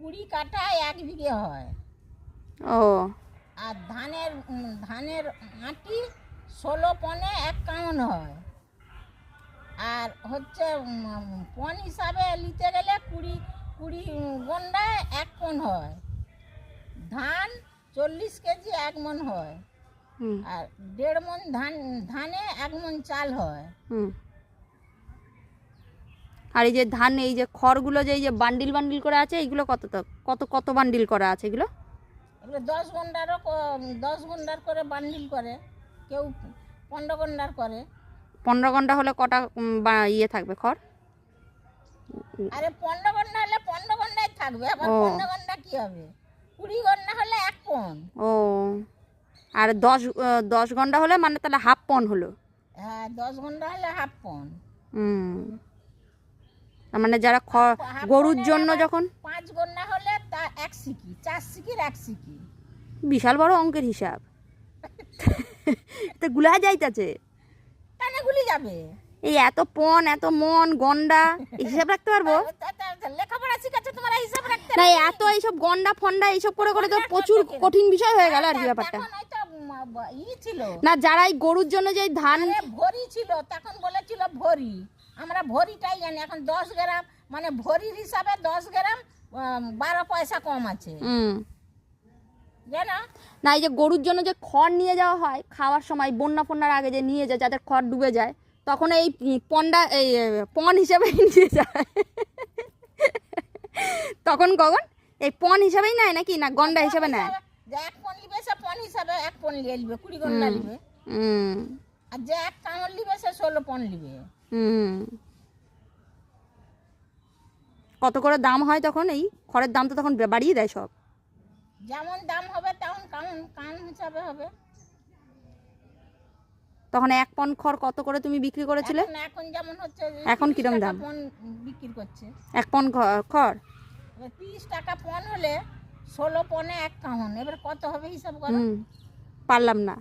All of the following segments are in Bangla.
20 কাঠায় 1 বিঘে হয়। ও আর ধানের আঁটি 16 পনে 1 কাউন হয়। আর হচ্ছে পন হিসাবে নিতে গেলে 20 গন্ডায় 1 পন হয়। ধান 40 কেজি 1 মন হয়। হুম আর 1.5 মন ধানে 1 মন চাল হয়। হুম। আর এই যে ধান, এই যে খড়গুলো যে এই যে বান্ডিল বান্ডিল করে আছে, এইগুলো কত কত কত বান্ডিল করা আছে এগুলো? এগুলো 10 গন্ডার করে বান্ডিল করে, কেউ 15 গন্ডার করে। 15 ঘন্টা হলে কটা ইয়ে থাকবে খড়? আরে 15 গন্ডা হলে 15 গন্ডাই থাকবে, আবার ও 15 গন্ডা কি হবে? 20 গন্ডা হলে 1 পন। ও, আর 10 ঘন্টা হলে মানে তাহলে হাফ পন হলো। হ্যাঁ, 10 গন্ডা হলে 1/2 পন। হুম। তার মানে যারা গরুর জন্য যখন 5 গন্ডা হলে তা 1 সিকি, 4 সিকির 1 সিকি। বিশাল বড় অঙ্কের হিসাব। তো গুলা যাইতাছে কানে গুলি যাবে। এই এত পন এত মন গন্ডা হিসাব রাখতে পারবো? লেখাপড়া শিখাচ্ছে তোমার হিসাব রাখতে না, এত এইসব গন্ডা ফন্ডা এইসব করে করে তো প্রচুর কঠিন বিষয় হয়ে গেল আর কি ব্যাপারটা। তখন হয়তো ছিল না, যারা এই গরুর জন্য যে ধান, আরে ভরি ছিল, তখন বলেছিল ভরি। আমরা ভরিটাই জানি। এখন 10 গ্রাম মানে ভরির হিসাবে 10 গ্রাম 12 পয়সা কম আছে, জানো? না এই যে গরুর জন্য যে খড় নিয়ে যাওয়া হয় খাওয়ার সময়, বন্যা ফন্যার আগে যে নিয়ে যায় যাদের খড় ডুবে যায়, তখন এই পন হিসাবে নিয়ে যায়। তখন কখন এই পন হিসাবেই নেয় নাকি না গন্ডা হিসাবে নেয়? যে 1 পন নিবে সে পন হিসাবে 1 পন নিয়ে নিবে, 20 গন্ডা নিবে। আর যে 1 কাঙল নিবে সে 16 পন নিবে। কত করে দাম হয় তখন? এই খড়ের দাম তো তখন বাড়িয়ে দেয় সব। যেমন দাম হবে তেমন কাউন হিসাবে হবে। তখন 1 পন খড় কত করে তুমি বিক্রি করেছিলে? এখন যেমন হচ্ছে এখন কিরম 30 টাকা দাম পন বিক্রি করছে। 1 পন খড়? 30 টাকা পন হলে 16 পনে 1 কাউন। এবার কত হবে হিসাব করো। পারলাম না।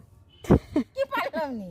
কি পারলাম নি?